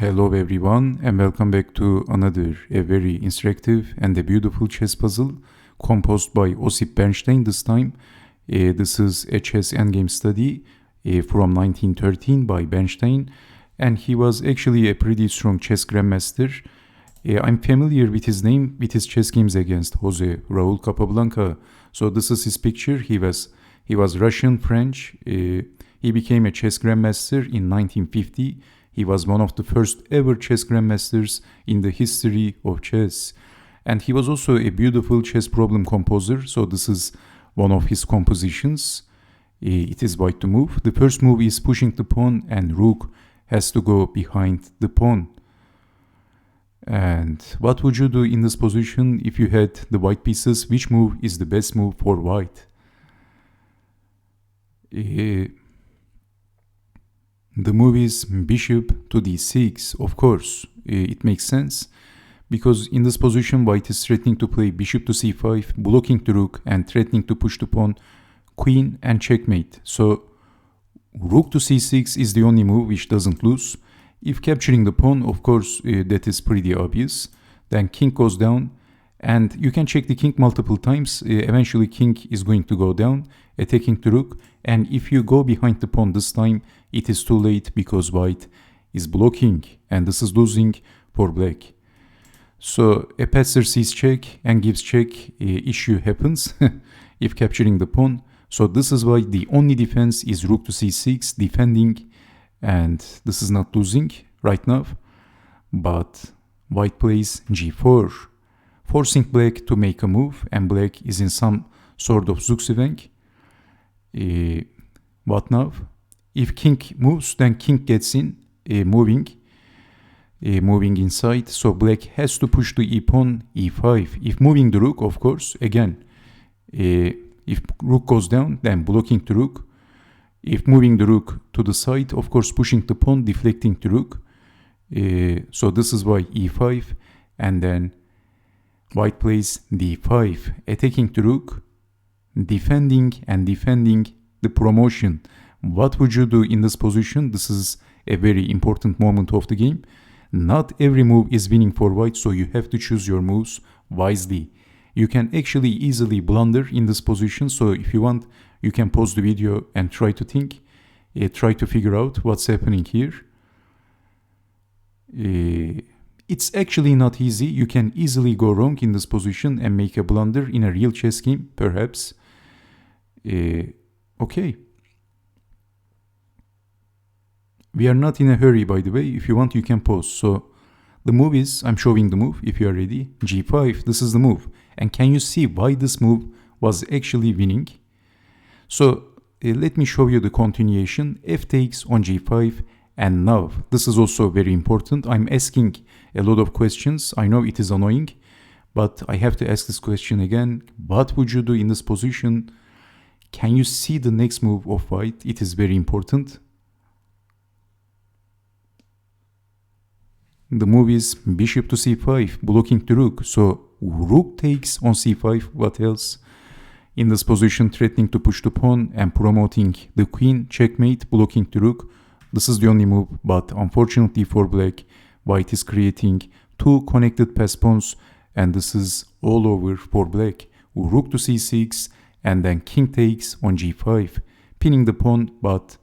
Hello everyone and welcome back to another a very interactive and a beautiful chess puzzle composed by Ossip Bernstein this time. This is a chess endgame study from 1913 by Bernstein, and he was actually a pretty strong chess grandmaster. I'm familiar with his name with his chess games against Jose Raul Capablanca. So this is his picture. He was Russian French. He became a chess grandmaster in 1950. He was one of the first ever chess grandmasters in the history of chess. And he was also a beautiful chess problem composer. So this is one of his compositions. It is white to move. The first move is pushing the pawn and rook has to go behind the pawn. And what would you do in this position if you had the white pieces? Which move is the best move for white? The move is bishop to d6, of course. It makes sense because in this position white is threatening to play bishop to c5, blocking the rook and threatening to push the pawn, queen and checkmate. So rook to c6 is the only move which doesn't lose. If capturing the pawn, of course, that is pretty obvious. Then king goes down and you can check the king multiple times. Eventually king is going to go down, attacking the rook. And if you go behind the pawn this time, it is too late because white is blocking and this is losing for black. So a passer sees check and gives check. Issue happens if capturing the pawn. So this is why the only defense is rook to c6, defending, and this is not losing right now. But white plays g4, forcing black to make a move, and black is in some sort of zugzwang. What now? If king moves, then king gets in, moving inside. So black has to push the e-pawn, e5. If moving the rook, of course, again, if rook goes down, then blocking the rook. If moving the rook to the side, of course, pushing the pawn, deflecting the rook. So this is why e5, and then white plays d5, attacking the rook, defending the promotion. What would you do in this position? This is a very important moment of the game. Not every move is winning for white, so you have to choose your moves wisely. You can actually easily blunder in this position, so if you want, you can pause the video and try to think, try to figure out what's happening here. It's actually not easy. You can easily go wrong in this position and make a blunder in a real chess game, perhaps. Okay. We are not in a hurry, by the way. If you want, you can pause. So the move is, I'm showing the move if you are ready. g5, this is the move. And can you see why this move was actually winning? So let me show you the continuation. F takes on g5, and now this is also very important. I'm asking a lot of questions. I know it is annoying, but I have to ask this question again. What would you do in this position? Can you see the next move of white? It is very important. The move is bishop to c5, blocking the rook. So rook takes on c5. What else? In this position, threatening to push the pawn and promoting the queen, checkmate, blocking the rook. This is the only move, but unfortunately for black, white is creating two connected pass pawns, and this is all over for black. Rook to c6, and then king takes on g5, pinning the pawn, but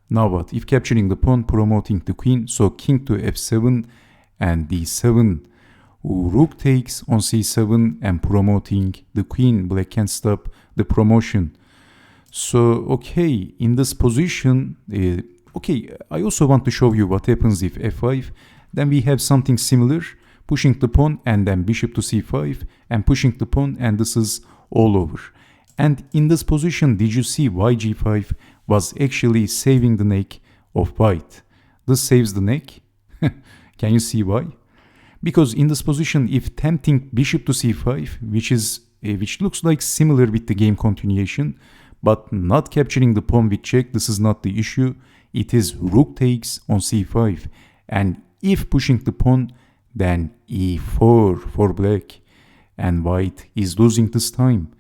now what? If capturing the pawn, promoting the queen, so king to f7 and d7. Rook takes on c7 and promoting the queen. Black can't stop the promotion. So, okay, in this position, okay, I also want to show you what happens if f5. Then we have something similar, pushing the pawn and then bishop to c5 and pushing the pawn, and this is all over. And in this position, did you see why g5 was actually saving the neck of white? This saves the neck. Can you see why? Because in this position, if tempting bishop to c5, which looks like similar with the game continuation, but not capturing the pawn with check, this is not the issue. It is rook takes on c5. And if pushing the pawn, then e4 for black. And white is losing this time.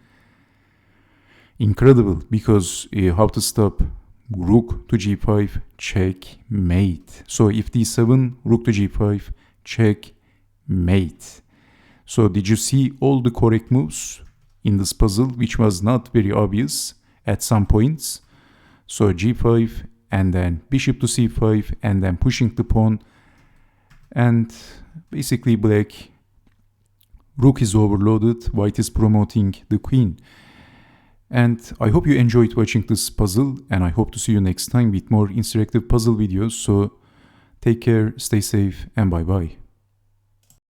Incredible, because how to stop rook to g5, checkmate. So if d7, rook to g5, checkmate. So did you see all the correct moves in this puzzle, which was not very obvious at some points? So g5 and then bishop to c5 and then pushing the pawn, and basically black rook is overloaded, white is promoting the queen. And I hope you enjoyed watching this puzzle, and I hope to see you next time with more interactive puzzle videos. So take care, stay safe, and bye bye.